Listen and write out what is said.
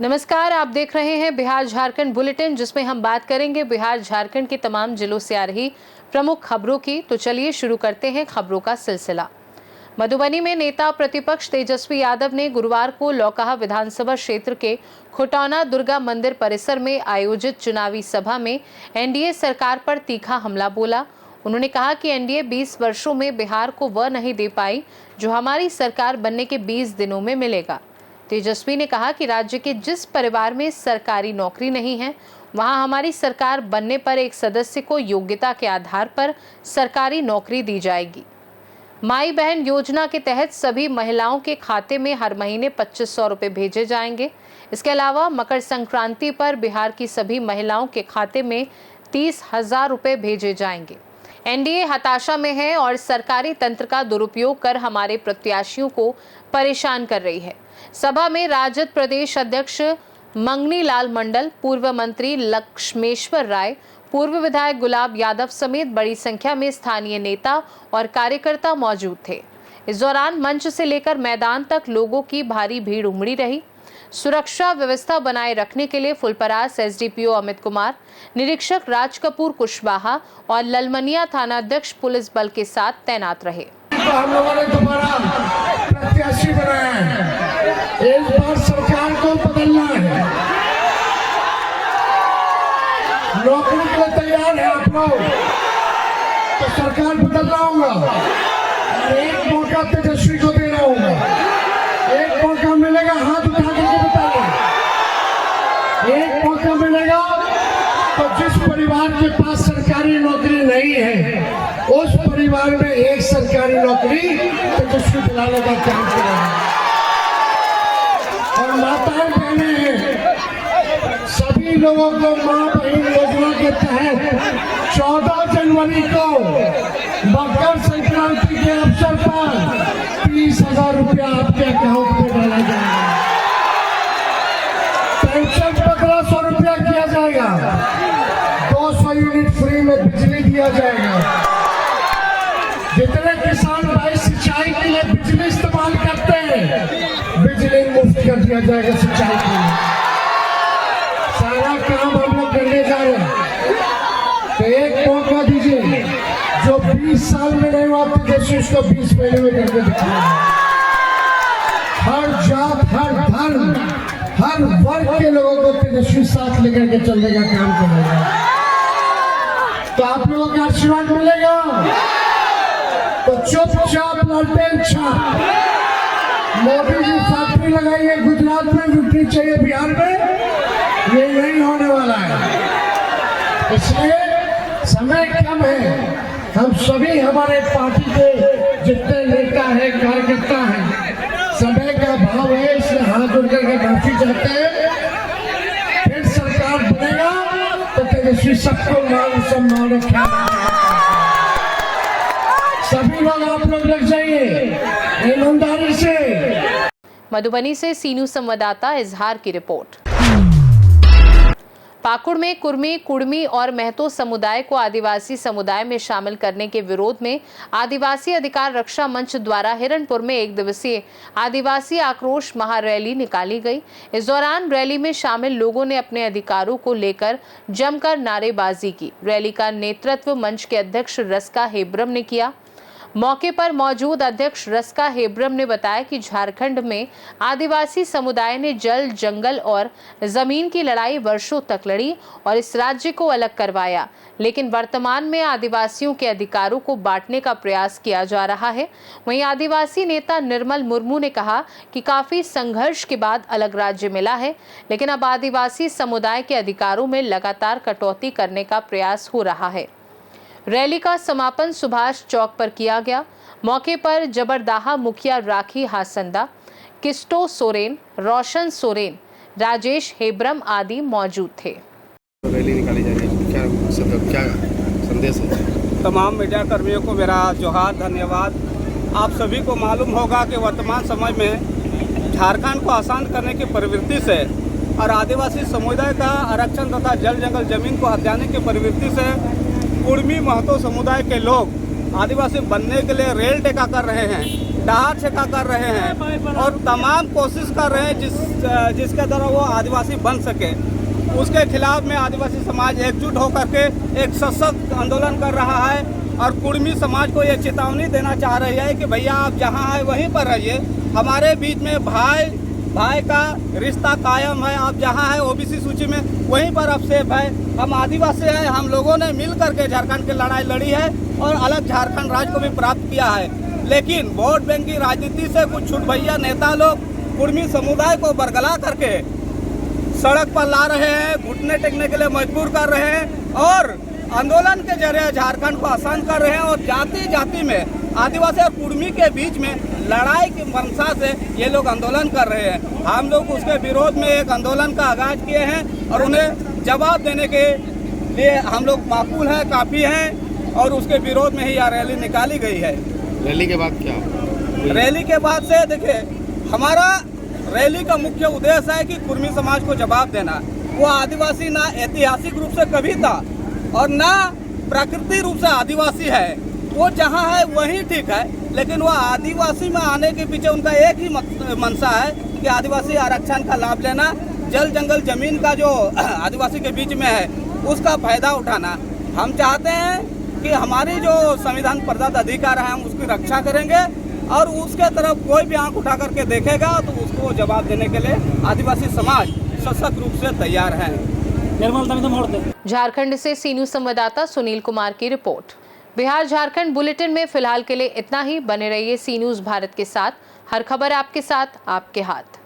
नमस्कार, आप देख रहे हैं बिहार झारखंड बुलेटिन, जिसमें हम बात करेंगे बिहार झारखंड के तमाम जिलों से आ रही प्रमुख खबरों की। तो चलिए शुरू करते हैं खबरों का सिलसिला। मधुबनी में नेता प्रतिपक्ष तेजस्वी यादव ने गुरुवार को लौकहा विधानसभा क्षेत्र के खुटौना दुर्गा मंदिर परिसर में आयोजित चुनावी सभा में एनडीए सरकार पर तीखा हमला बोला। उन्होंने कहा कि एनडीए 20 वर्षों में बिहार को वह नहीं दे पाई जो हमारी सरकार बनने के 20 दिनों में मिलेगा। तेजस्वी ने कहा कि राज्य के जिस परिवार में सरकारी नौकरी नहीं है, वहां हमारी सरकार बनने पर एक सदस्य को योग्यता के आधार पर सरकारी नौकरी दी जाएगी। माई बहन योजना के तहत सभी महिलाओं के खाते में हर महीने 2500 रुपये भेजे जाएंगे। इसके अलावा मकर संक्रांति पर बिहार की सभी महिलाओं के खाते में 30,000 रुपये भेजे जाएंगे। एनडीए हताशा में है और सरकारी तंत्र का दुरुपयोग कर हमारे प्रत्याशियों को परेशान कर रही है। सभा में राजद प्रदेश अध्यक्ष मंगनी लाल मंडल, पूर्व मंत्री लक्ष्मेश्वर राय, पूर्व विधायक गुलाब यादव समेत बड़ी संख्या में स्थानीय नेता और कार्यकर्ता मौजूद थे। इस दौरान मंच से लेकर मैदान तक लोगों की भारी भीड़ उमड़ी रही। सुरक्षा व्यवस्था बनाए रखने के लिए फुलपरास एसडीपीओ अमित कुमार, निरीक्षक राज कपूर कुशवाहा और ललमनिया थानाध्यक्ष पुलिस बल के साथ तैनात रहे। हम लोगों ने दोबारा प्रत्याशी बनाया है। इस बार सरकार को बदलना है। नौकरी के लिए तैयार है आप लोग, तो सरकार बदलना होगा और एक मौका तेजस्वी को देना होगा। एक मौका मिलेगा, हाथ उठा करके बताइए। एक मौका मिलेगा तो जिस परिवार के पास सरकारी नौकरी नहीं है, उस परिवार में एक सरकारी नौकरी तेजस्वी दिलाने का काम करेगा। और माताएं बहनें हैं, सभी लोगों को मां बहन योजना के तहत 14 जनवरी को मकर संक्रांति के अवसर पर 30,000 रुपया आपके अकाउंट में डाला जाएगा। पेंशन 1500 रुपया किया जाएगा। 200 यूनिट फ्री में बिजली दिया जाएगा। जितने किसान भाई सिंचाई के लिए बिजली इस्तेमाल करते हैं, बिजली मुफ्त कर दिया जाएगा सिंचाई के लिए। सारा काम हम लोग करने जा रहे हैं। तो एक मौका दीजिए, जो 20 साल में नहीं हुआ तेजस्वी उसको 20 महीने में करके दिखाएगा। हर जात, हर धर्म, हर वर्ग के लोगों को तेजस्वी साथ लेकर के चलने का काम करेगा। तो आप लोगों का आशीर्वाद मिलेगा। तो चुपचाप ललटेन छाप मोदी जी फैक्ट्री लगाइए गुजरात में, विक्ट्री चाहिए बिहार में, ये नहीं होने वाला है। इसलिए समय कम है। हम सभी हमारे पार्टी के जितने नेता हैं, कार्यकर्ता हैं, समय का अभाव है, इसलिए हाथ जोड़ करके माफी चाहते हैं। फिर सरकार बनेगा तो तेजस्वी सबको मान सम्मान रखेगा। सभी लोग आप लोग लग जाइए ईमानदारी से। मधुबनी से सीनू संवाददाता इजहार की रिपोर्ट। पाकुड़ में कुर्मी, कुड़मी और महतो समुदाय को आदिवासी समुदाय में शामिल करने के विरोध में आदिवासी अधिकार रक्षा मंच द्वारा हिरणपुर में 1 दिवसीय आदिवासी आक्रोश महारैली निकाली गई। इस दौरान रैली में शामिल लोगों ने अपने अधिकारों को लेकर जमकर नारेबाजी की। रैली का नेतृत्व मंच के अध्यक्ष रस्का हेब्रम ने किया। मौके पर मौजूद अध्यक्ष रस्का हेब्रम ने बताया कि झारखंड में आदिवासी समुदाय ने जल, जंगल और जमीन की लड़ाई वर्षों तक लड़ी और इस राज्य को अलग करवाया, लेकिन वर्तमान में आदिवासियों के अधिकारों को बांटने का प्रयास किया जा रहा है। वहीं आदिवासी नेता निर्मल मुर्मू ने कहा कि काफी संघर्ष के बाद अलग राज्य मिला है, लेकिन अब आदिवासी समुदाय के अधिकारों में लगातार कटौती करने का प्रयास हो रहा है। रैली का समापन सुभाष चौक पर किया गया। मौके पर जबरदाहा मुखिया राखी हासंदा, किस्टो सोरेन, रोशन सोरेन, राजेश हेब्रम आदि मौजूद थे। रैली निकाली जा रही है, क्या संदेश है? तमाम मीडिया कर्मियों को मेरा जोहार, धन्यवाद। आप सभी को मालूम होगा कि वर्तमान समय में झारखंड को आसान करने की प्रवृत्ति से और आदिवासी समुदाय का आरक्षण तथा जल जंगल जमीन को हथियाने की प्रवृत्ति से कुर्मी महतो समुदाय के लोग आदिवासी बनने के लिए रेल टेका कर रहे हैं, डहा छेका कर रहे हैं और तमाम कोशिश कर रहे हैं जिसके द्वारा वो आदिवासी बन सके। उसके खिलाफ में आदिवासी समाज एकजुट होकर के एक सशक्त आंदोलन कर रहा है और कुर्मी समाज को ये चेतावनी देना चाह रही है कि भैया आप जहाँ हैं वहीं पर रहिए, हमारे बीच में भाई का रिश्ता कायम है। आप जहाँ हैं ओबीसी सूची में वहीं पर आप सेफ है। हम आदिवासी हैं, हम लोगों ने मिल करके झारखंड की लड़ाई लड़ी है और अलग झारखंड राज्य को भी प्राप्त किया है। लेकिन वोट बैंक की राजनीति से कुछ छुटभैया नेता लोग कुर्मी समुदाय को बरगला करके सड़क पर ला रहे हैं, घुटने टेकने के लिए मजबूर कर रहे हैं और आंदोलन के जरिए झारखंड को आसान कर रहे हैं और जाति जाति में आदिवासी और कुर्मी के बीच में लड़ाई की मंशा से ये लोग आंदोलन कर रहे हैं। हम लोग उसके विरोध में एक आंदोलन का आगाज किए हैं और उन्हें जवाब देने के लिए हम लोग माकूल हैं, काफ़ी हैं और उसके विरोध में ही यह रैली निकाली गई है। रैली के बाद क्या? रैली के बाद से देखिए, हमारा रैली का मुख्य उद्देश्य है कि कुर्मी समाज को जवाब देना। वो आदिवासी ना ऐतिहासिक रूप से कभी था और ना प्राकृतिक रूप से आदिवासी है। वो जहाँ है वहीं ठीक है, लेकिन वो आदिवासी में आने के पीछे उनका एक ही मंशा है कि आदिवासी आरक्षण का लाभ लेना, जल जंगल जमीन का जो आदिवासी के बीच में है उसका फायदा उठाना। हम चाहते हैं कि हमारी जो संविधान प्रदत्त अधिकार है हम उसकी रक्षा करेंगे और उसके तरफ कोई भी आंख उठा करके देखेगा तो उसको जवाब देने के लिए आदिवासी समाज सशक्त रूप से तैयार है। झारखंड से सीनू संवाददाता सुनील कुमार की रिपोर्ट। बिहार झारखंड बुलेटिन में फिलहाल के लिए इतना ही। बने रहिए सी न्यूज़ भारत के साथ। हर खबर आपके साथ, आपके हाथ।